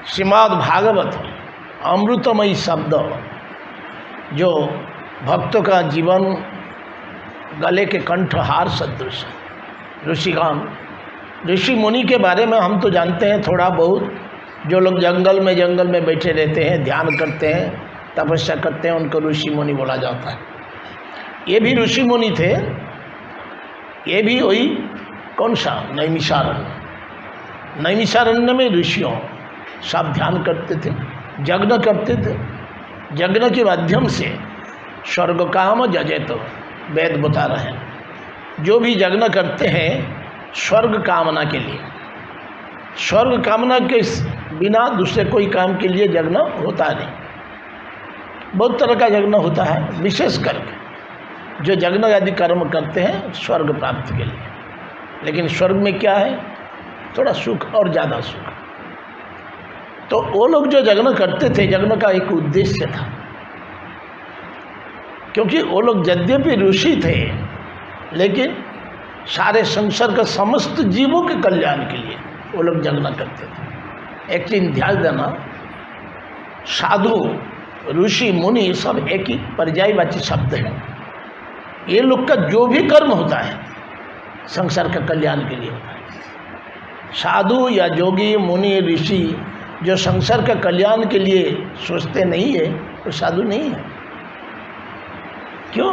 श्रीमद् भागवत अमृतमयी शब्द जो भक्तों का जीवन गले के कंठहार सदृश है। ऋषिगण ऋषि मुनि के बारे में हम तो जानते हैं थोड़ा बहुत, जो लोग जंगल में बैठे रहते हैं, ध्यान करते हैं, तपस्या करते हैं, उनको ऋषि मुनि बोला जाता है। ये भी ऋषि मुनि थे, ये भी वही कौन सा नैमिषारण्य में ऋषियों सब ध्यान करते थे, यज्ञ करते थे। यज्ञ के माध्यम से स्वर्ग काम जजे, तो वेद बता रहे हैं जो भी यज्ञ करते हैं स्वर्ग कामना के लिए, स्वर्ग कामना के बिना दूसरे कोई काम के लिए यज्ञ होता नहीं। बहुत तरह का यज्ञ होता है, विशेष करके जो यज्ञ आदि कर्म करते हैं स्वर्ग प्राप्ति के लिए। लेकिन स्वर्ग में क्या है, थोड़ा सुख और ज़्यादा सुख। तो वो लोग जो यज्ञ करते थे, यज्ञ का एक उद्देश्य था, क्योंकि वो लोग यद्यपि ऋषि थे लेकिन सारे संसार के समस्त जीवों के कल्याण के लिए वो लोग यज्ञ करते थे। एक चीज ध्यान देना, साधु ऋषि मुनि सब एक ही पर्यायवाची शब्द है। ये लोग का जो भी कर्म होता है संसार का कल्याण के लिए होता है। साधु या योगी मुनि ऋषि जो संसार का कल्याण के लिए सोचते नहीं है वो साधु नहीं है। क्यों?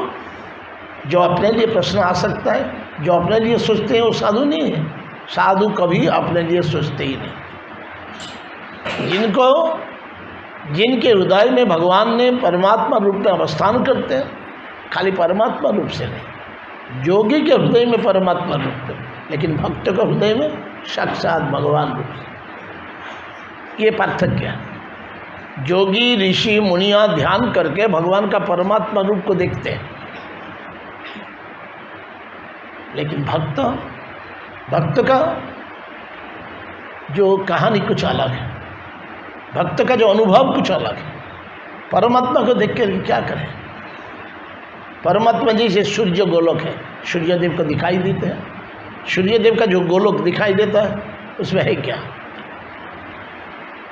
जो अपने लिए प्रश्न आ सकता है, जो अपने लिए सोचते हैं वो साधु नहीं है। साधु कभी अपने लिए सोचते ही नहीं। जिनके हृदय में भगवान ने परमात्मा रूप में अवस्थान करते हैं, खाली परमात्मा रूप से नहीं, योगी के हृदय में परमात्मा रूप में, लेकिन भक्त के हृदय में साक्षात भगवान रूप से। ये पार्थक्य है। योगी ऋषि मुनिया ध्यान करके भगवान का परमात्मा रूप को देखते हैं, लेकिन भक्त का जो कहानी कुछ अलग है, भक्त का जो अनुभव कुछ अलग है। परमात्मा को देख कर क्या करें? परमात्मा जैसे सूर्य गोलोक है, सूर्यदेव को दिखाई देते हैं। सूर्यदेव का जो गोलोक दिखाई देता है उसमें है क्या?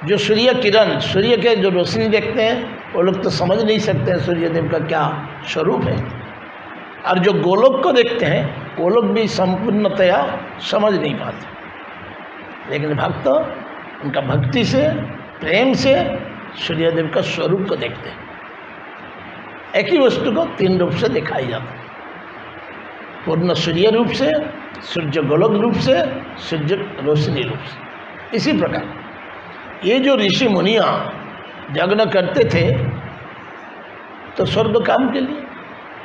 जो सूर्य किरण, सूर्य के जो रोशनी देखते हैं वो लोग तो समझ नहीं सकते हैं सूर्यदेव का क्या स्वरूप है, और जो गोलोक को देखते हैं वो लोग भी संपूर्णतया समझ नहीं पाते। लेकिन भक्त उनका भक्ति से, प्रेम से सूर्यदेव का स्वरूप को देखते हैं। एक ही वस्तु को तीन रूप से दिखाई जाता है, पूर्ण सूर्य रूप से, सूर्य गोलोक रूप से, सूर्य रोशनी रूप से। इसी प्रकार ये जो ऋषि मुनियाँ यज्ञ करते थे तो स्वर्ग काम के लिए,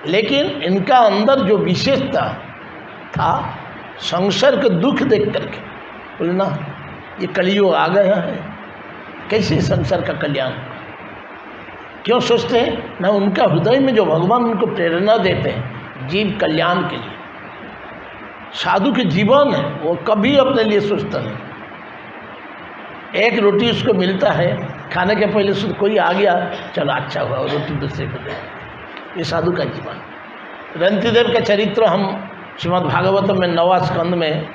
लेकिन इनका अंदर जो विशेषता था, संसार के दुख देख करके बोलना ये कलियुग आ गया है, कैसे संसार का कल्याण। क्यों सोचते हैं ना, उनका हृदय में जो भगवान उनको प्रेरणा देते हैं जीव कल्याण के लिए। साधु के जीवन है वो कभी अपने लिए सोचता नहीं। एक रोटी उसको मिलता है, खाने के पहले से कोई आ गया, चलो अच्छा हुआ, और रोटी दूसरे को दे। ये साधु का जीवन। रंतिदेव का चरित्र हम श्रीमद् भागवत में 9वां स्कंद में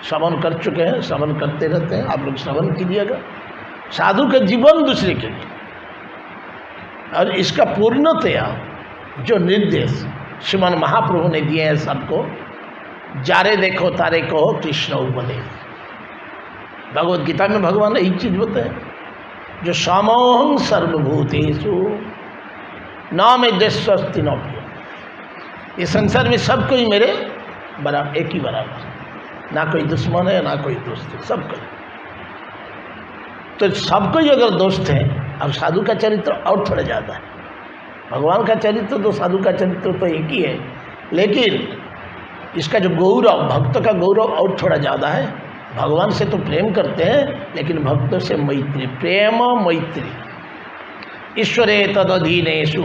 श्रवण कर चुके हैं, श्रवण करते रहते हैं, आप लोग श्रवण कीजिएगा। साधु का जीवन दूसरे के लिए, और इसका पूर्णतया जो निर्देश श्रीमन महाप्रभु ने दिए हैं सबको, जारे देखो तारे को कृष्ण उपदेश। भगवद गीता में भगवान ने एक चीज बताए, जो समोहं सर्वभूतेषु न मे द्वेष्यस्ति न प्रियः। ये संसार में सब कोई मेरे बराबर, एक ही बराबर, ना कोई दुश्मन है ना कोई दोस्त है, सब कोई। तो सब कोई अगर दोस्त है, अब साधु का चरित्र और थोड़ा ज़्यादा है। भगवान का चरित्र तो साधु का चरित्र तो एक ही है, लेकिन इसका जो गौरव, भक्त का गौरव और थोड़ा ज़्यादा है। भगवान से तो प्रेम करते हैं, लेकिन भक्तों से मैत्री, प्रेम मैत्री। ईश्वरे तदधीनेषु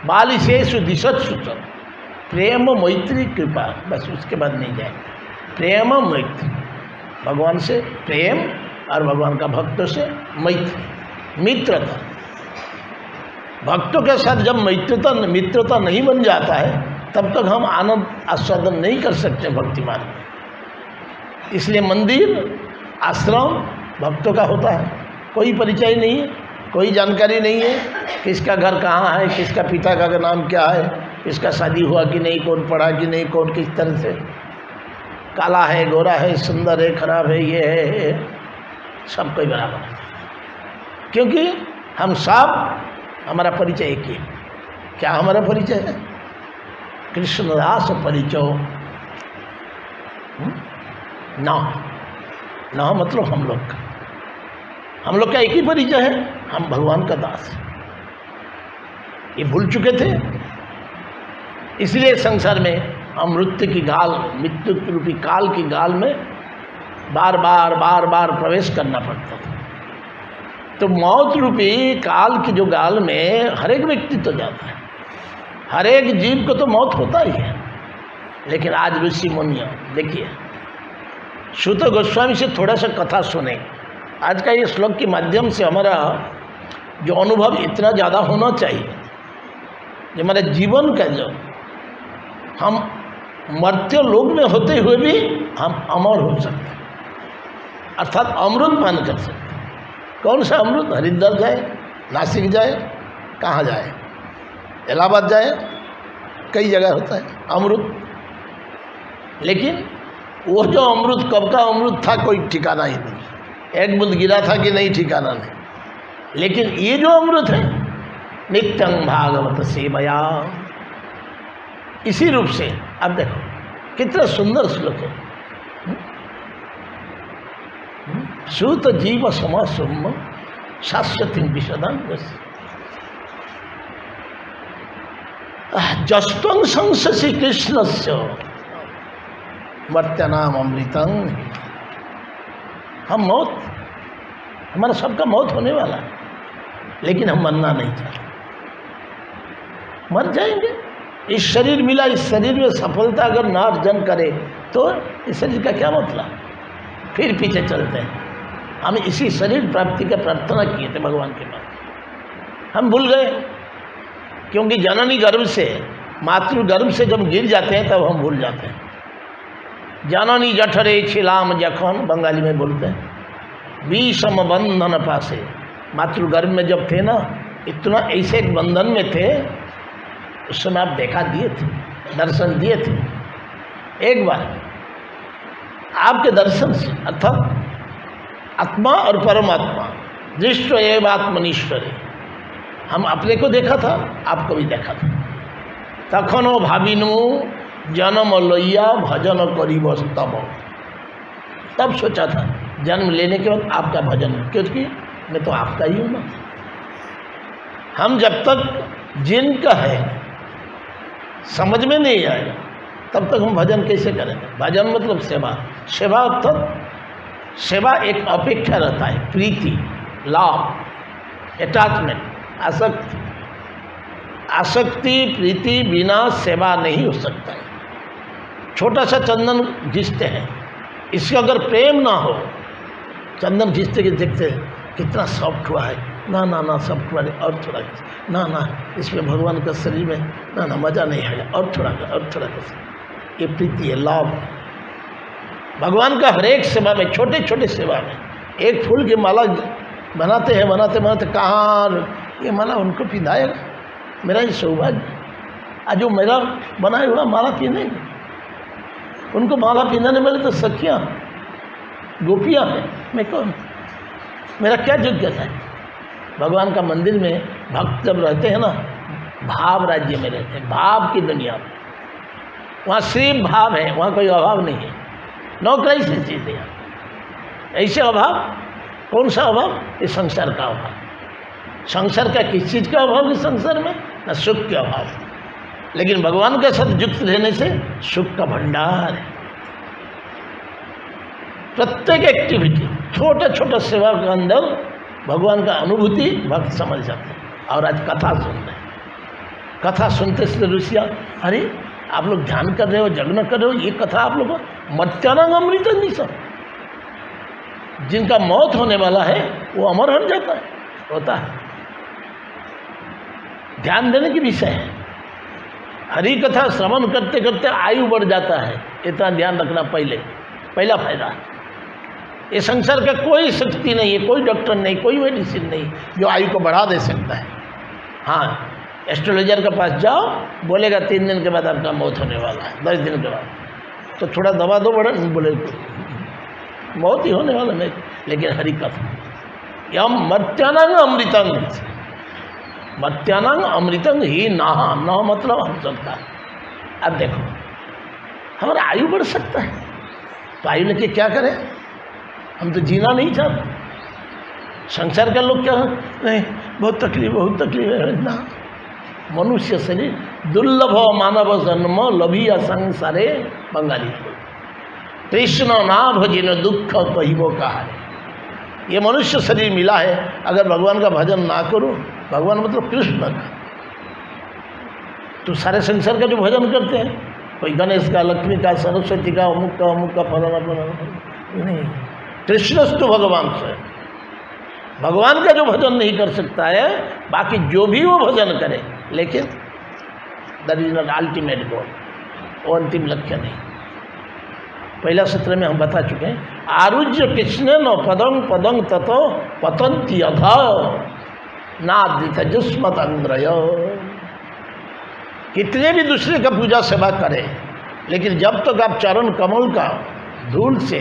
बालिशेषु दिशत्सु च, प्रेम मैत्री कृपा, बस उसके बाद नहीं जाए। प्रेम मैत्री, भगवान से प्रेम और भगवान का भक्तों से मैत्री, मित्रता। भक्तों के साथ जब मित्रता नहीं बन जाता है, तब तक हम आनंद आस्वादन नहीं कर सकते भक्ति मार्ग में। इसलिए मंदिर, आश्रम भक्तों का होता है, कोई परिचय नहीं है, कोई जानकारी नहीं है, किसका घर कहाँ है, किसका पिता का नाम क्या है, किसका शादी हुआ कि नहीं, कौन पढ़ा कि नहीं, कौन किस तरह से, काला है, गोरा है, सुंदर है, खराब है, ये है, सब कोई बराबर है, क्योंकि हम सब, हमारा परिचय एक ही है। क्या हमारा परिचय है? कृष्णदास परिचय ना, ना मतलब हम लोग का एक ही परिचय है, हम भगवान का दास हैं। ये भूल चुके थे, इसलिए संसार में अमृत की गाल, मृत्यु रूपी काल की गाल में बार बार प्रवेश करना पड़ता था। तो मौत रूपी काल की जो गाल में हर एक व्यक्ति तो जाता है, हर एक जीव को तो मौत होता ही है। लेकिन आज ऋषि मुनियों, देखिए, सूत गोस्वामी से थोड़ा सा कथा सुने। आज का ये श्लोक के माध्यम से हमारा जो अनुभव इतना ज़्यादा होना चाहिए, जो हमारे जीवन का, जो हम मर्त्य लोक में होते हुए भी हम अमर हो सकते हैं, अर्थात अमृत पान कर सकते हैं। कौन सा अमृत? हरिद्वार जाए, नासिक जाए, कहाँ जाए, इलाहाबाद जाए, कई जगह होता है अमृत। लेकिन वो जो अमृत कब का अमृत था कोई ठिकाना ही नहीं, एक बूंद गिरा था कि नहीं, ठिकाना नहीं। लेकिन ये जो अमृत है, नित्यं भागवत सेवया, इसी रूप से अब देखो कितना सुंदर श्लोक है। सूत जीव समासुम शाश्वती विशदं जस्त्वं संससि कृष्णस्य मर्त्यनाम अमृतं। हम मौत, हमारा सबका मौत होने वाला है, लेकिन हम मरना नहीं चाहते, मर जाएंगे। इस शरीर मिला, इस शरीर में सफलता अगर ना अर्जन करे तो इस शरीर का क्या मतलब? फिर पीछे चलते हैं। हम इसी शरीर प्राप्ति का प्रार्थना किए थे भगवान के पास, हम भूल गए, क्योंकि जननी गर्भ से, मातृ गर्भ से जब गिर जाते हैं तब हम भूल जाते हैं। जननी जठरे छिलाम जखन, बंगाली में बोलते हैं, विषम बंधन पासे। मातृ गर्भ में जब थे ना, इतना ऐसे एक बंधन में थे, उस समय आप देखा दिए थे, दर्शन दिए थे। एक बार आपके दर्शन से, अर्थात आत्मा और परमात्मा दृष्टि एवं आत्मनिष्ठरे, हम अपने को देखा था, आपको भी देखा था। तखनो भाविनु जन्म लैया भजन करीब तब सोचा था जन्म लेने के बाद आपका भजन, क्योंकि मैं तो आपका ही हूँ ना। हम जब तक जिनका है समझ में नहीं आएगा तब तक हम भजन कैसे करेंगे? भजन मतलब सेवा, सेवा अर्थात सेवा एक अपेक्षा रहता है, प्रीति, लाभ, अटैचमेंट, आसक्ति। आसक्ति प्रीति बिना सेवा नहीं हो सकता है। छोटा सा चंदन घिसते हैं, इसका अगर प्रेम ना हो, चंदन घिसते के देखते कितना सॉफ्ट हुआ है, ना ना ना सॉफ्ट हुआ नहीं, और थोड़ा ना ना, इसमें भगवान का शरीर में ना ना मज़ा नहीं आएगा, और थोड़ा और थोड़ा। ये प्रीति है, लाभ। भगवान का हर एक सेवा में, छोटे छोटे सेवा में, एक फूल की माला बनाते हैं, बनाते बनाते कहाँ ये माला उनको पिंधाएगा? मेरा ये सौभाग्य, आज जो मेरा बनाया हुआ माला पीने, उनको माला पीनाने वाले तो सखियाँ गोपियाँ हैं, मैं कौन? मेरा क्या योग्यता है? भगवान का मंदिर में भक्त जब रहते हैं ना, भाव राज्य में रहते हैं, भाव की दुनिया में, वहाँ सिर्फ भाव है, वहाँ कोई अभाव नहीं है। नो क्राइसिस चीज़ है। ऐसे अभाव, कौन सा अभाव? इस संसार का अभाव। संसार का किस चीज़ का अभाव इस संसार में? न सुख के अभाव, लेकिन भगवान के साथ युक्त रहने से सुख का भंडार है। प्रत्येक एक्टिविटी, छोटा छोटा सेवा के अंदर भगवान का अनुभूति भक्त समझ जाते हैं। और आज कथा सुन रहे हैं, कथा सुनते से ऋषिया, अरे आप लोग ध्यान कर रहे हो, जगन कर रहे हो, ये कथा आप लोग मर्त्यानाम अमृतं निशम, जिनका मौत होने वाला है वो अमर हो जाता है, होता है। ध्यान देने की विषय है। हरि कथा श्रवण करते करते आयु बढ़ जाता है, इतना ध्यान रखना पहला फायदा। ये संसार का कोई शक्ति नहीं है, कोई डॉक्टर नहीं, कोई मेडिसिन नहीं जो आयु को बढ़ा दे सकता है। हाँ, एस्ट्रोलॉजर के पास जाओ, बोलेगा 3 दिन के बाद आपका मौत होने वाला है, 10 दिन के बाद, तो थोड़ा दवा दो, बड़ा बोले मौत ही होने वाला नहीं। लेकिन हरि कथा यम मर्त्यानांग अमृतंग, मर्त्यानांग अमृतंग ही ना मतलब हम सकता। अब देखो हमारा आयु बढ़ सकता है, तो आयु लेके क्या करें? हम तो जीना नहीं चाहते। संसार का लोग क्या नहीं, बहुत तकलीफ है ना। मनुष्य शरीर दुर्लभ मानव जन्म लभिया संसारे बंगाली कृष्ण ना भजिन दुख कहिबो कहारे। ये मनुष्य शरीर मिला है, अगर भगवान का भजन ना करूं, भगवान मतलब कृष्ण का, तो सारे संसार का जो भजन करते हैं, कोई गणेश का, लक्ष्मी का, सरस्वती का, अमुक का फलाना नहीं, कृष्णस्तु भगवान से। भगवान का जो भजन नहीं कर सकता है, बाकी जो भी वो भजन करे, लेकिन that is not ultimate goal, वो अंतिम लक्ष्य नहीं। पहला सत्र में हम बता चुके हैं, आरुज्य कृष्ण न पदं पदं ततो पतंती अधा नादित जुस्मत अंग्रय। कितने भी दूसरे का पूजा सेवा करें, लेकिन जब तक आप चरण कमल का धूल से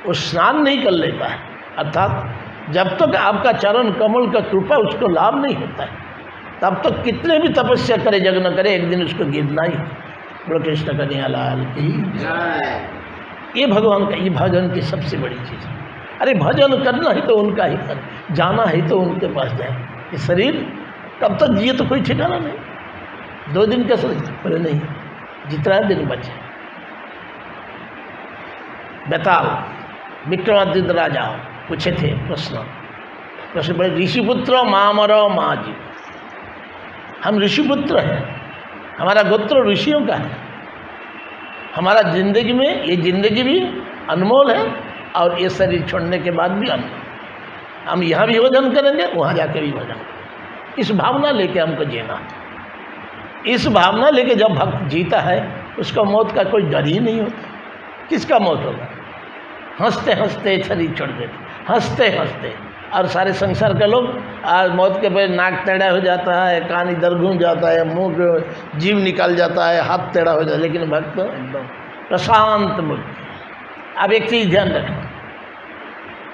वो स्नान नहीं कर लेता है, अर्थात जब तक आपका चरण कमल का कृपा उसको लाभ नहीं होता है, तब तक कितने भी तपस्या करे, जग न करे, एक दिन उसको गिरना ही। बोलो कृष्ण कन्हैया लाल की जय। ये भगवान का, ये भजन की सबसे बड़ी चीज़ है। अरे भजन करना ही तो उनका ही कर, जाना ही तो उनके पास जाए। ये शरीर कब तक जिए तो कोई ठिकाना नहीं। 2 दिन का शरीर, बोले नहीं, जितना दिन बचे। बेताल विक्रमादित्य राजा पूछे थे प्रश्न बड़े, ऋषिपुत्र मामर माँ जी, हम ऋषिपुत्र हैं, हमारा गोत्र ऋषियों का है, हमारा जिंदगी में ये जिंदगी भी अनमोल है और ये शरीर छोड़ने के बाद भी अनमोल। हम यहाँ भी भजन करेंगे, वहाँ जाके भी भजन करेंगे। इस भावना लेके हमको जीना, इस भावना लेके जब भक्त जीता है, उसको मौत का कोई डर ही नहीं होता। किसका मौत होगा? हंसते हंसते शरीर छोड़ देते, हंसते हंसते। और सारे संसार के लोग आज मौत के बाद नाक टेढ़ा हो जाता है, कान इधर घूम जाता है, मुंह जीव निकल जाता है, हाथ टेढ़ा हो जाता है, लेकिन भक्त एकदम प्रशांत मूर्ति। अब एक चीज़ ध्यान रखना,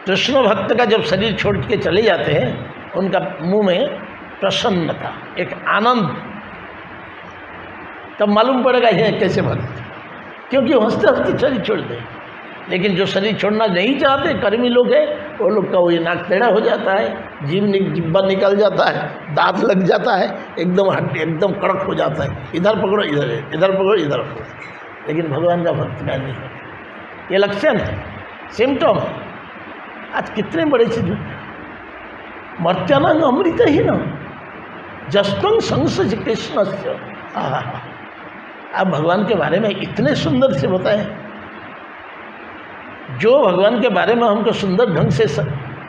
कृष्ण भक्त का जब शरीर छोड़ के चले जाते हैं, उनका मुंह में प्रसन्नता, एक आनंद, तब मालूम पड़ेगा ये कैसे भक्त, क्योंकि हंसते हंसते शरीर छोड़ दे। लेकिन जो शरीर छोड़ना नहीं चाहते, कर्मी लोग हैं, वो लोग का वो नाक टेढ़ा हो जाता है, जिब्बा निकल जाता है, दांत लग जाता है, एकदम कड़क हो जाता है, इधर पकड़ो इधर, इधर पकड़ो इधर पकड़ो। लेकिन भगवान का भक्त का नहीं है, ये लक्षण है, सिम्टम है। आज कितने बड़े चीज, मर्त्यानांग अमृत ही ना जस्तंग संस कृष्ण से। आप भगवान के बारे में इतने सुंदर से बताएं, जो भगवान के बारे में हमको सुंदर ढंग से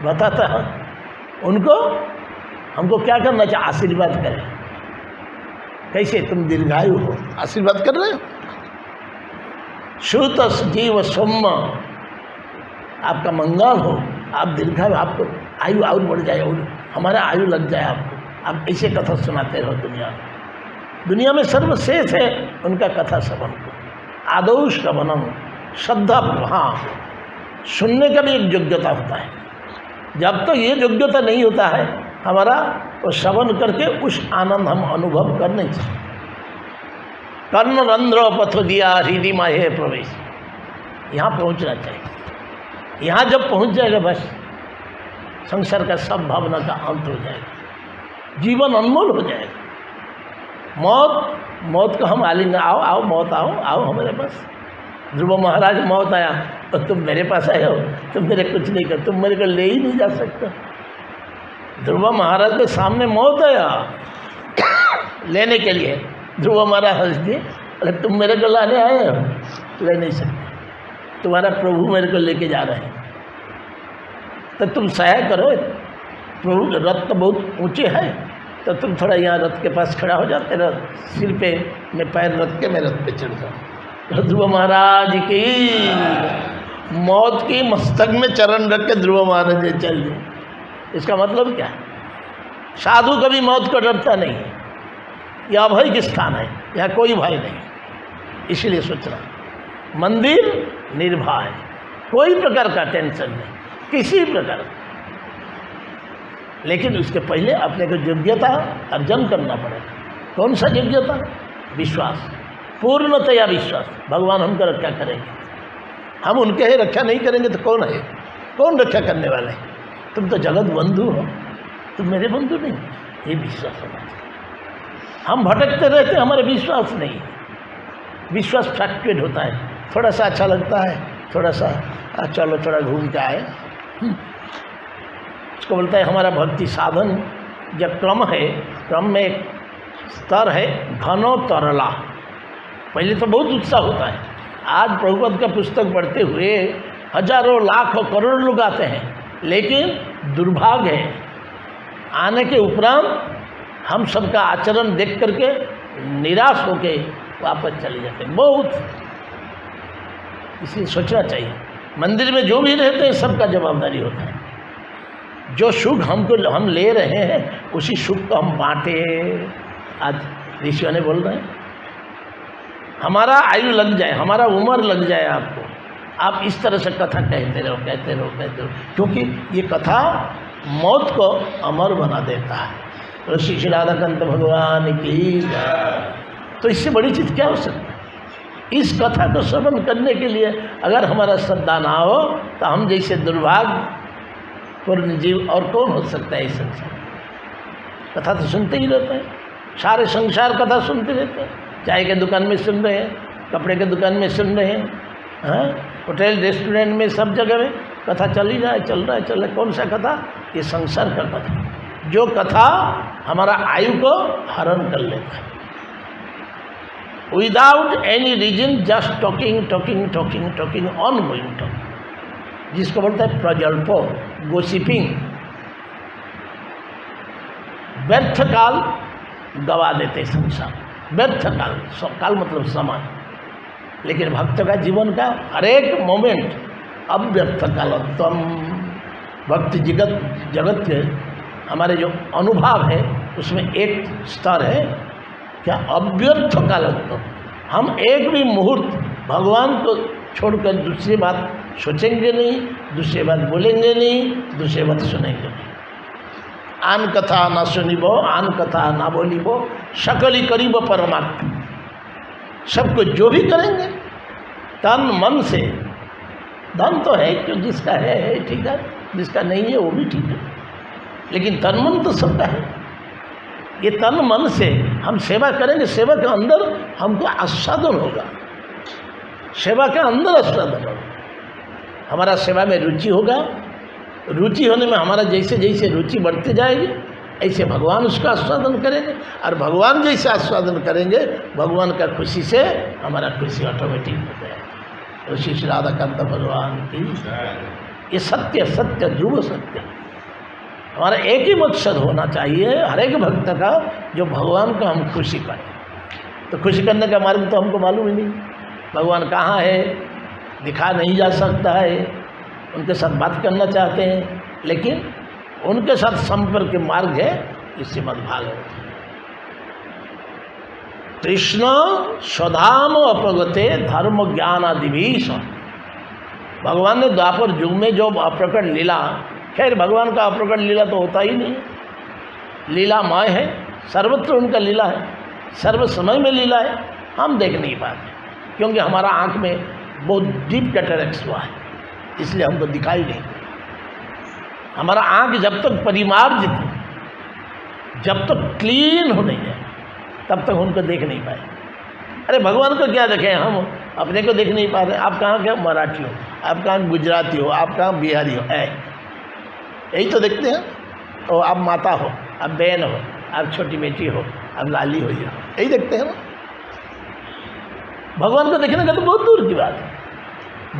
बताता है, उनको हमको क्या करना चाहिए? आशीर्वाद करें। कैसे? तुम दीर्घायु हो, आशीर्वाद कर रहे हो। श्रुत जीव सोम, आपका मंगल हो, आप दीर्घायु, आपको आयु और बढ़ जाए और हमारा आयु लग जाए आपको। आप ऐसे कथा सुनाते रहो दुनिया में सर्वश्रेष्ठ है उनका कथा श्रवण को। आदौ श्रवणम श्रद्धा, हाँ, सुनने का भी एक योग्यता होता है। जब तक ये योग्यता नहीं होता है हमारा, तो श्रवण करके उस आनंद हम अनुभव कर नहीं सकते। कर्ण रंध्र पथ दिया हृदय माहे प्रवेश, यहाँ पहुँचना चाहिए। यहाँ जब पहुँच जाएगा, बस संसार का सब भावना का अंत हो जाएगा, जीवन अनमोल हो जाएगा। मौत को हम आलेंगे, आओ आओ मौत, आओ आओ हमारे पास। ध्रुव महाराज मौत आया तो तुम मेरे पास आए हो, तुम मेरे कुछ नहीं कर, तुम मेरे को ले ही नहीं जा सकते। ध्रुव महाराज के सामने मौत आया लेने के लिए, ध्रुव महाराज हंस दिए, अरे तुम मेरे को लाने आए हो, ले नहीं सकते, तुम्हारा प्रभु मेरे को लेके जा रहे हैं, तो तुम सहाय करो। प्रभु रथ तो बहुत ऊंचे है, तो तुम थोड़ा यहाँ रथ के पास खड़ा हो जाते, रथ सिर पे मैं पैर रख के मैं रथ पे चढ़ जाऊँ। ध्रुव महाराज की मौत की मस्तक में चरण रख के ध्रुव महाराज चल जाए, इसका मतलब क्या है? साधु कभी मौत को डरता नहीं है, यह अभय की स्थान है, यहाँ कोई भय नहीं। इसलिए सोचना मंदिर निर्भय, कोई प्रकार का टेंशन नहीं, किसी प्रकार का। लेकिन उसके पहले अपने को योग्यता अर्जन करना पड़ेगा। कौन सा योग्यता? विश्वास, पूर्णतया विश्वास। भगवान हमको रक्षा करेंगे, हम उनके ही रक्षा नहीं करेंगे तो कौन है? कौन रक्षा करने वाले? तुम तो जगत बंधु हो, तुम मेरे बंधु नहीं। ये विश्वास होना चाहिए। हम भटकते रहते, हमारे विश्वास नहीं। विश्वास फ्लक्चुएट होता है, थोड़ा सा अच्छा लगता है, थोड़ा सा चलो थोड़ा घूम के आए। उसको बोलता है हमारा भक्ति साधन जब क्रम है, क्रम में एक स्तर है घनो तरला। पहले तो बहुत उत्साह होता है। आज प्रभुपद का पुस्तक पढ़ते हुए हजारों लाखों करोड़ लोग आते हैं, लेकिन दुर्भाग्य है आने के उपरांत हम सबका आचरण देख करके निराश होके वापस चले जाते हैं बहुत। इसलिए सोचना चाहिए मंदिर में जो भी रहते हैं सबका जवाबदारी होता है। जो सुख हम ले रहे हैं उसी सुख को हम बांटे। आज ऋषियों ने बोल रहे हैं हमारा आयु लग जाए, हमारा उम्र लग जाए आपको, आप इस तरह से कथा कहते रहो कहते रहो कहते रहो, क्योंकि ये कथा मौत को अमर बना देता है। ऋषि श्री राधाकांत भगवान की। तो इससे बड़ी चीज़ क्या हो सकती है? इस कथा को श्रवण करने के लिए अगर हमारा श्रद्धा ना हो तो हम जैसे दुर्भाग्यपूर्ण जीव और कौन हो सकता है इस संसार। कथा तो सुनते ही रहते हैं, सारे संसार कथा सुनते रहते हैं। चाय के दुकान में सुन रहे हैं, कपड़े के दुकान में सुन रहे हैं, हाँ, होटल रेस्टोरेंट में, सब जगह में कथा चल ही रहा है, चल रहा है। कौन सा कथा? ये संसार का कथा, जो कथा हमारा आयु को हरण कर लेता है। Without any reason, just talking talking talking talking on going talking, जिसको बोलते हैं प्रजल्पो, गोसिपिंग। व्यर्थ काल गवा देते संसार, व्यर्थ काल, काल मतलब समय। लेकिन भक्त का जीवन का हर एक मोमेंट अव्यर्थ कालोत्तम। भक्ति जगत के हमारे जो अनुभव है उसमें एक स्तर है क्या? अव्यर्थ कालोत्तम। हम एक भी मुहूर्त भगवान को छोड़कर दूसरी बात सोचेंगे नहीं, दूसरी बात बोलेंगे नहीं, दूसरी बात सुनेंगे नहीं। आन कथा ना सुनिबो, आन कथा ना बोलिबो, सकली करीब परमात्मा। सबको जो भी करेंगे तन मन से। धन तो है क्यों, जिसका है ठीक है, जिसका नहीं है वो भी ठीक है, लेकिन तन मन तो सबका है। ये तन मन से हम सेवा करेंगे, सेवा के अंदर हमको आस्वादन होगा, सेवा के अंदर आस्वादन होगा। हमारा सेवा में रुचि होगा, रुचि होने में हमारा जैसे जैसे रुचि बढ़ती जाएगी ऐसे भगवान उसका आस्वादन करेंगे, और भगवान जैसे आस्वादन करेंगे भगवान का खुशी से हमारा खुशी ऑटोमेटिक हो जाएगा। ऋषि श्री राधाकांत भगवान की। ये सत्य सत्य ध्रुव सत्य हमारा एक ही मकसद होना चाहिए हर एक भक्त का, जो भगवान को हम खुशी करें। तो खुशी करने का मार्ग तो हमको मालूम ही नहीं, भगवान कहाँ है दिखा नहीं जा सकता है। उनके साथ बात करना चाहते हैं, लेकिन उनके साथ संपर्क के मार्ग है इस श्रीमद्भागवत। कृष्ण स्वधाम अपगते धर्म ज्ञान आदिभीष। भगवान ने द्वापर युग में जो अप्रकट लीला, खैर भगवान का अप्रकट लीला तो होता ही नहीं, लीलामय है, सर्वत्र उनका लीला है, सर्व समय में लीला है। हम देख नहीं पाते क्योंकि हमारा आँख में बहुत डीप कैटरेक्ट हुआ है, इसलिए हमको दिखाई नहीं। हमारा आँख जब तक परिमार्जित है, जब तक क्लीन हो नहीं है, तब तक उनको देख नहीं पाए। अरे भगवान को क्या देखें, हम अपने को देख नहीं पा रहे। आप कहाँ क्या मराठी हो, आप कहाँ गुजराती हो, आप कहाँ बिहारी हो, यही तो देखते हैं। और आप माता हो, आप बहन हो, आप छोटी बेटी हो, आप लाली हो, यही देखते हैं ना। भगवान को देखने का तो बहुत दूर की बात है।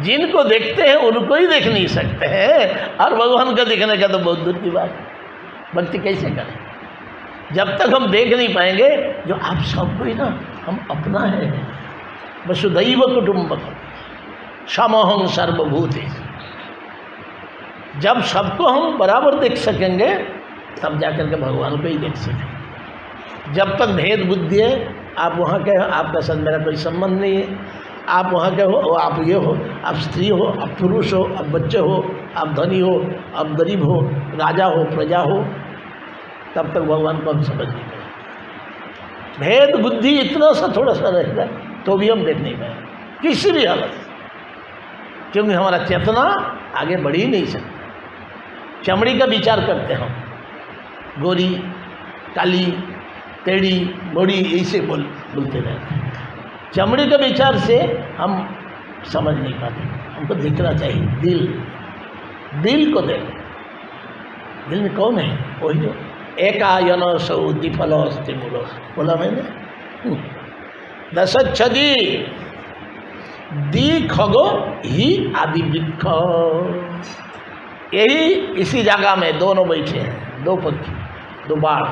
जिनको देखते हैं उनको ही देख नहीं सकते हैं, और भगवान को देखने का तो बहुत दूर की बात है। भक्ति कैसे करें जब तक हम देख नहीं पाएंगे? जो आप सबको ही ना हम अपना है, वसुधैव कुटुंबकम। समोहं सर्वभूतेषु। जब सबको हम बराबर देख सकेंगे तब जाकर के भगवान को ही देख सकेंगे। जब तक भेद बुद्धि है, आप वहाँ के हो, आपका साथ मेरा कोई संबंध नहीं है, आप वहाँ के हो, आप ये हो, आप स्त्री हो, आप पुरुष हो, आप बच्चे हो, आप धनी हो, आप गरीब हो, राजा हो, प्रजा हो, तब तक भगवान को हम समझ नहीं पाए। भेद बुद्धि इतना सा थोड़ा सा रहेगा तो भी हम देख नहीं पाए किसी भी हालत, क्योंकि हमारा चेतना आगे बढ़ ही नहीं सकता। चमड़ी का विचार करते हम, गोरी काली टेढ़ी मोड़ी ऐसे बोलते रहते हैं। चमड़ी के विचार से हम समझ नहीं पाते। हमको दिखना चाहिए दिल को देख। दिल में कौन है? वही जो एकायन सौदि फलोस्ति मूलो बोला मैंने। दशच्छदी दी खगो ही आदि वृक्ष। यही इसी जगह में दोनों बैठे हैं, दो पक्षी, दो बाढ़।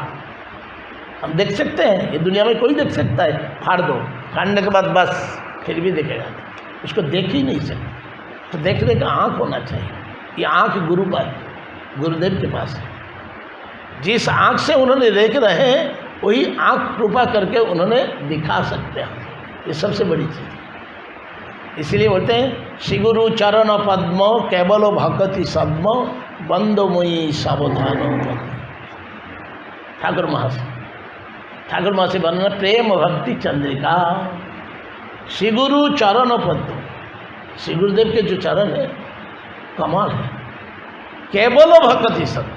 हम देख सकते हैं, ये दुनिया में कोई देख सकता है। फाड़ दो, फाड़ने के बाद बस फिर भी देखेगा, उसको देख ही नहीं सकते। तो देखने का आँख होना चाहिए। ये आँख गुरुदेव के पास है। जिस आँख से उन्होंने देख रहे हैं वही आँख कृपा करके उन्होंने दिखा सकते हैं। ये सबसे बड़ी चीज़। इसलिए बोलते हैं श्री गुरु चरण पद्म केवल भक्ति सद्म बंदो मुई सावधान। ठाकुर महाशय वर्णन प्रेम भक्ति चंद्रिका। श्री गुरु चरण पद्म, श्री गुरुदेव के जो चरण है कमाल है। केवल भक्ति सद्म,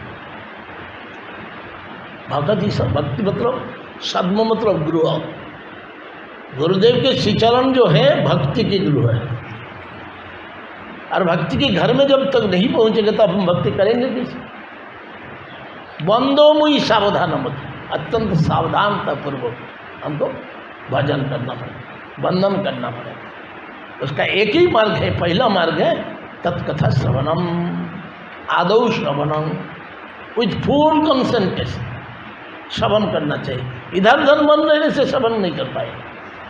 भक्ति सब भक्ति मतलब सद्म मतलब गुरु। गुरुदेव के श्री चरण जो है भक्ति की गुरु है। और भक्ति के घर में जब तक नहीं पहुंचेंगे तब हम भक्ति करेंगे किसी। बंदो मुई सावधान मत, अत्यंत सावधानता पूर्वक हमको भजन करना पड़ेगा, वंदन करना पड़ेगा। उसका एक ही मार्ग है, पहला मार्ग है तत्कथा श्रवणम, आदौ श्रवणम, विथ फुल कंसंट्रेशन श्रवण करना चाहिए। इधर उधर मन रहने से श्रवण नहीं कर पाएगा।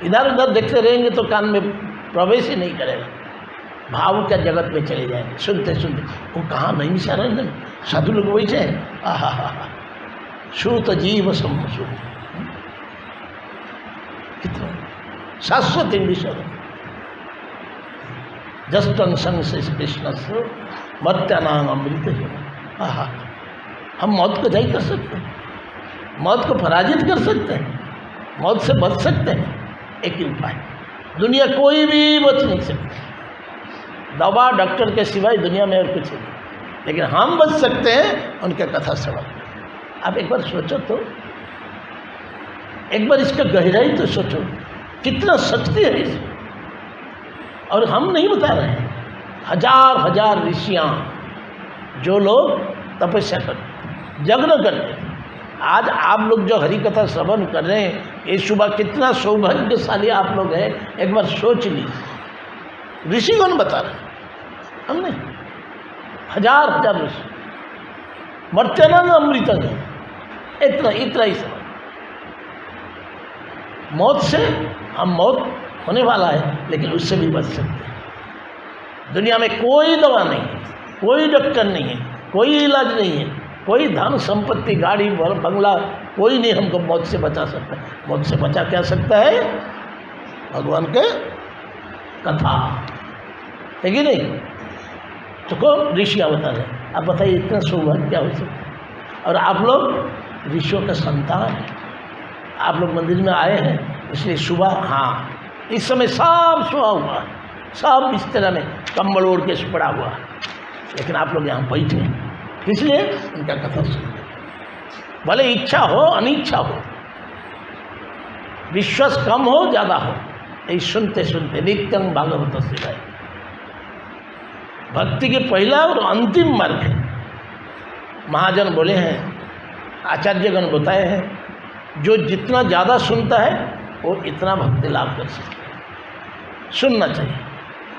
इधर उधर देखते रहेंगे तो कान में प्रवेश ही नहीं करेगा, भाव के जगत में चले जाएंगे। सुनते सुनते वो कहाँ नहीं शरण साधु लोग बैठे हैं, आहा हा हा श्रुत जीव सम्मसु, कितना शाश्वत इंग्लिश जस्ट संग कृष्ण मत्यानांग अमृत। आहा, हम मौत को जय कर सकते हैं, मौत को पराजित कर सकते हैं, मौत से बच सकते हैं। एक ही उपाय, दुनिया कोई भी बच नहीं सकती, दवा डॉक्टर के सिवाय दुनिया में और कुछ नहीं, लेकिन हम बच सकते हैं उनके कथा श्रवण। आप एक बार सोचो तो, एक बार इसका गहराई तो सोचो, कितना शक्ति है इसमें। और हम नहीं बता रहे हैं, हजार हजार ऋषियाँ जो लोग तपस्या करते, यज्ञ करते। आज आप लोग जो हरि कथा श्रवण कर रहे हैं, ये सुबह कितना सौभाग्यशाली आप लोग हैं, एक बार सोच लीजिए। ऋषिगण बता रहे हैं, हमने हजार हजार ऋषि, मर्त्यानंद अमृतंग, इतना ही समय। मौत से हम मौत होने वाला है, लेकिन उससे भी बच सकते हैं। दुनिया में कोई दवा नहीं है, कोई डॉक्टर नहीं है, कोई इलाज नहीं है, कोई धन संपत्ति गाड़ी बंगला कोई नहीं हमको मौत से बचा सकता। मौत से बचा क्या सकता है? भगवान के कथा है कि नहीं? तो कौन? ऋषियाँ बता रहे। आप बताइए इतना सौभाग्य क्या हो सकता है? और आप लोग ऋषियों का संतान हैं। आप लोग मंदिर में आए हैं, इसलिए सुबह, हाँ इस समय सब सोया हुआ है, सब इस तरह में कम्बल ओढ़ के पड़ा हुआ है, लेकिन आप लोग यहाँ बैठे हैं, इसलिए उनका कथा सुनते। भले इच्छा हो अनिच्छा हो, विश्वास कम हो ज़्यादा हो, यही सुनते सुनते नित्यं भागवत सेवाय। भक्ति के पहला और अंतिम मार्ग है। महाजन बोले हैं, आचार्यगण बताए हैं, जो जितना ज़्यादा सुनता है वो इतना भक्ति लाभ कर सकता है। सुनना चाहिए।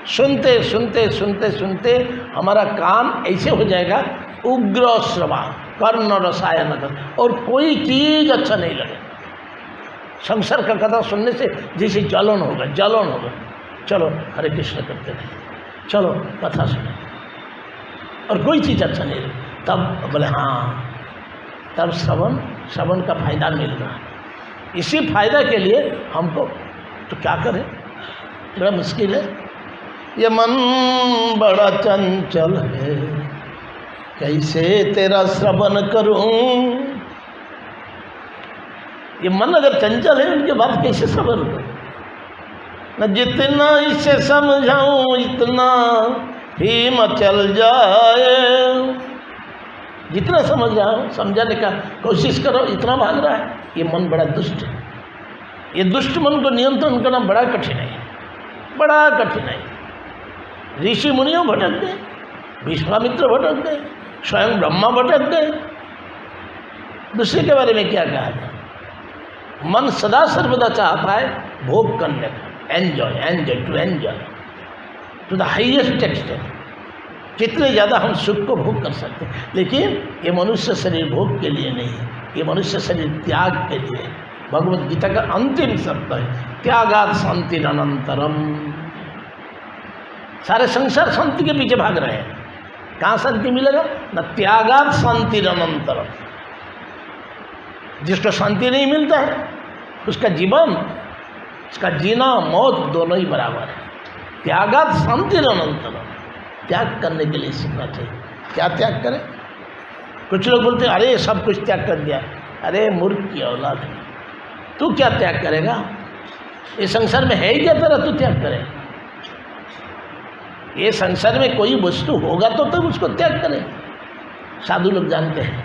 सुनते सुनते सुनते सुनते हमारा कान ऐसे हो जाएगा उग्र श्रवा कर्ण रसायन, और कोई चीज़ अच्छा नहीं लगे। संसार का कथा सुनने से जैसे जलन होगा। चलो हरे कृष्ण करते रहे। चलो कथा सुने, और कोई चीज़ अच्छा नहीं लगी, तब बोले हाँ, तब श्रवण का फायदा मिल रहा है। इसी फायदा के लिए हमको तो क्या करें, बड़ा मुश्किल है। ये मन बड़ा चंचल है, कैसे तेरा श्रवण करूं। ये मन अगर चंचल है, उनके बाद कैसे श्रवण करूं। न जितना इसे समझाऊं इतना ही मचल जाए। जितना समझ रहा हूँ, समझाने का कोशिश करो, इतना भाग रहा है। ये मन बड़ा दुष्ट है। ये दुष्ट मन को नियंत्रण करना बड़ा कठिन है, बड़ा कठिन है। ऋषि मुनियों भटक गए, विश्वामित्र भटक गए, स्वयं ब्रह्मा भटक गए। दूसरे के बारे में क्या कहा था? मन सदा सर्वदा चाहता है भोग करने का, enjoy to the highest extent. जितने ज़्यादा हम सुख को भोग कर सकते हैं, लेकिन ये मनुष्य शरीर भोग के लिए नहीं है, ये मनुष्य शरीर त्याग के लिए है। भगवद गीता का अंतिम शब्द है त्यागात् शांतिरनंतरम। सारे संसार शांति के पीछे भाग रहे हैं, कहाँ शांति मिलेगा? न त्यागात् शांतिरनंतरम। जिसको शांति नहीं मिलता है, उसका जीवन, उसका जीना मौत दोनों ही बराबर है। त्यागात् शांतिरनंतरम, त्याग करने के लिए सीखना चाहिए। क्या त्याग करें? कुछ लोग बोलते हैं अरे सब कुछ त्याग कर दिया। अरे मूर्ख की औलाद है, तू क्या त्याग करेगा? ये संसार में है ही क्या तेरा तू त्याग करेगा? ये संसार में कोई वस्तु होगा तो तब उसको त्याग करें। साधु लोग जानते हैं,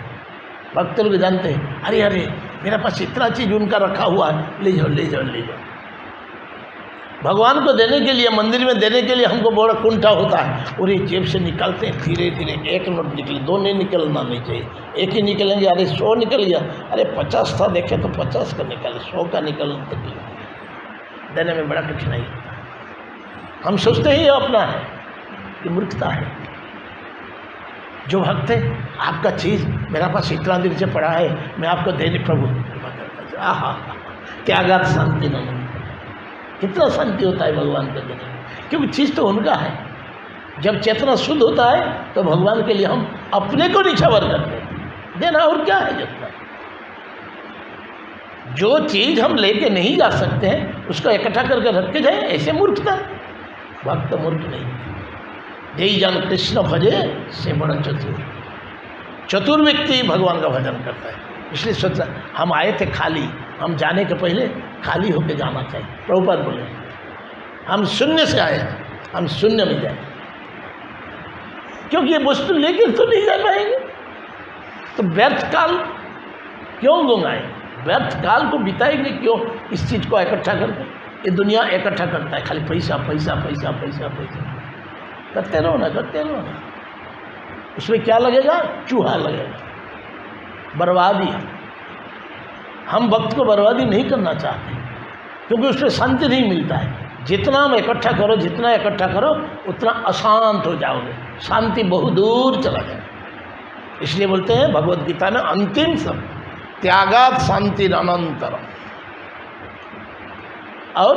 भक्त लोग जानते हैं, अरे अरे मेरे पास इतना चीज़ उनका रखा हुआ है, ले जाओ ले जाओ ले जाओ। भगवान को देने के लिए, मंदिर में देने के लिए हमको बड़ा कुंठा होता है, और ये जेब से निकालते हैं धीरे धीरे। एक नोट निकले, दो नहीं निकलना नहीं चाहिए, एक ही निकलेंगे। अरे 100 निकल गया, अरे 50 था, देखे तो 50 का निकाले, 100 का निकलना तक देने में बड़ा कठिनाई होता है। हम सोचते ही ये अपना है, ये मूर्खता है। जो भक्त है, आपका चीज़ मेरा पास इतना दिन से पड़ा है, मैं आपको देने प्रभु आहा त्यागात् शांति न। कितना शांति होता है भगवान को देने, क्योंकि चीज़ तो उनका है। जब चेतना शुद्ध होता है तो भगवान के लिए हम अपने को निछावर करते हैं, देना और क्या है। जितना जो चीज़ हम लेके नहीं जा सकते हैं उसको इकट्ठा करके रख के जाए, ऐसे मूर्खता। भक्त मूर्ख नहीं। जय जन कृष्ण भजे से बड़ा चतुर व्यक्ति भगवान का भजन करता है। इसलिए सोचा हम आए थे खाली, हम जाने के पहले खाली होकर जाना चाहिए। प्रभुपाद बोले हम शून्य से आए हैं, हम शून्य में जाए, क्योंकि ये वस्तु लेकर तो नहीं जा पाएंगे। तो व्यर्थ काल क्यों गुंगाए, व्यर्थ काल को बिताएंगे क्यों इस चीज़ को इकट्ठा करके। ये दुनिया इकट्ठा करता है, खाली पैसा पैसा पैसा पैसा पैसा करते रहो ना, करते रहो ना। उसमें क्या लगेगा? चूहा लगेगा, बर्बादी। हम वक्त को बर्बादी नहीं करना चाहते, क्योंकि उसमें शांति नहीं मिलता है। जितना हम इकट्ठा करो, जितना इकट्ठा करो, उतना अशांत हो जाओगे, शांति बहुत दूर चला जाए। इसलिए बोलते हैं भगवद गीता में अंतिम शब्द त्यागात् शांतिरनंतरम। और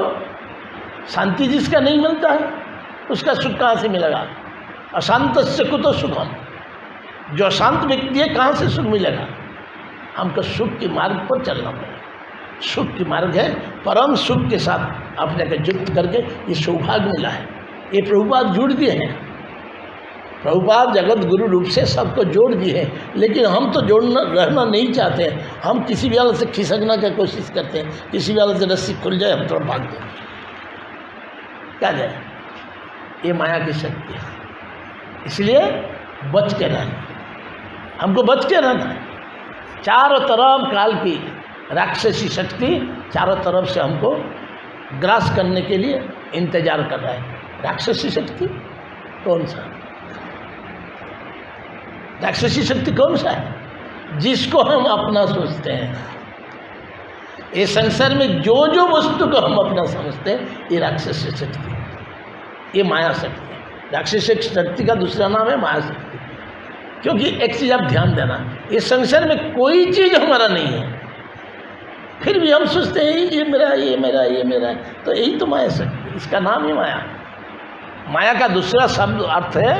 शांति जिसका नहीं मिलता है उसका सुख कहाँ से मिलेगा? अशांतस्य कुतो सुखम। जो अशांत व्यक्ति है कहाँ से सुख मिलेगा? हमको सुख के मार्ग पर चलना पड़ेगा। सुख के मार्ग है परम सुख के साथ अपने को युक्त करके ये सौभाग्य मिला है। ये प्रभुपाद जोड़ दिए हैं, प्रभुपाद जगत गुरु रूप से सबको जोड़ दिए हैं। लेकिन हम तो जोड़ना रहना नहीं चाहते हैं। हम किसी भी हालत से खिसकना की कोशिश करते हैं, किसी भी हालत से रस्सी खुल जाए हम थोड़ा भाग दें, क्या जाए। ये माया की शक्ति है, इसलिए बच के रहना, हमको बच के रहना है। चारों तरफ काल की राक्षसी शक्ति चारों तरफ से हमको ग्रास करने के लिए इंतजार कर रहा है। राक्षसी शक्ति कौन सा? राक्षसी शक्ति कौन सा है? जिसको हम अपना सोचते हैं। ये संसार में जो जो वस्तु को हम अपना समझते हैं, ये राक्षसी शक्ति है, ये माया शक्ति है। राक्षसी शक्ति का दूसरा नाम है माया शक्ति। क्योंकि एक चीज़ आप ध्यान देना, इस संसार में कोई चीज़ हमारा नहीं है, फिर भी हम सोचते हैं ये मेरा ये मेरा ये मेरा, तो यही तो माया शक्ति, इसका नाम ही माया। माया का दूसरा शब्द अर्थ है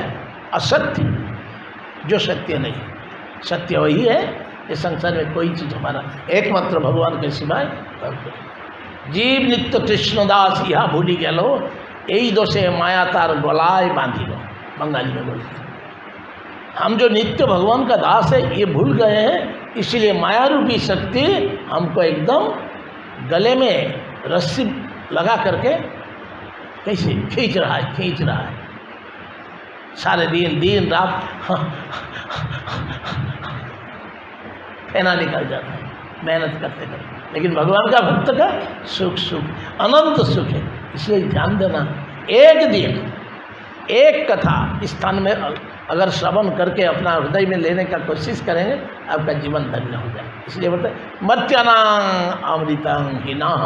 असत्य, जो सत्य नहीं। सत्य वही है, इस संसार में कोई चीज़ हमारा एकमात्र भगवान के सिवाय। जीव नित्य कृष्णदास यह भूली गलो, यही दोषे माया तार गोलाय बांधी लो, बंगाली में बोलते हैं। हम जो नित्य भगवान का दास है ये भूल गए हैं, इसलिए माया रूपी शक्ति हमको एकदम गले में रस्सी लगा करके कैसे खींच रहा है सारे दिन रात फेना निकल जाता है मेहनत करते करते। लेकिन भगवान का भक्त का सुख अनंत सुख है। इसलिए ध्यान देना, एक दिन एक कथा इस स्थान में अगर श्रवण करके अपना हृदय में लेने का कोशिश करेंगे, आपका जीवन धन्य हो जाए। इसलिए बोलते मर्त्यानां अमृतं हिनः,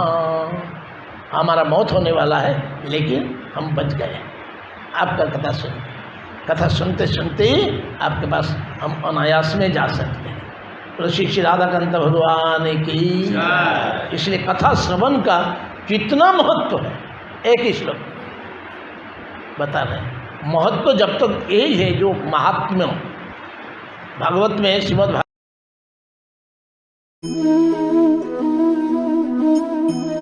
हमारा मौत होने वाला है लेकिन हम बच गए। आपका कथा सुनते सुनते आपके पास हम अनायास में जा सकते हैं। तो श्री राधाकांत भगवान की। इसलिए कथा श्रवण का कितना महत्व है, एक ही श्लोक बता रहे हैं। महत्व जब तक यही है जो महात्म्य भागवत में श्रीमद्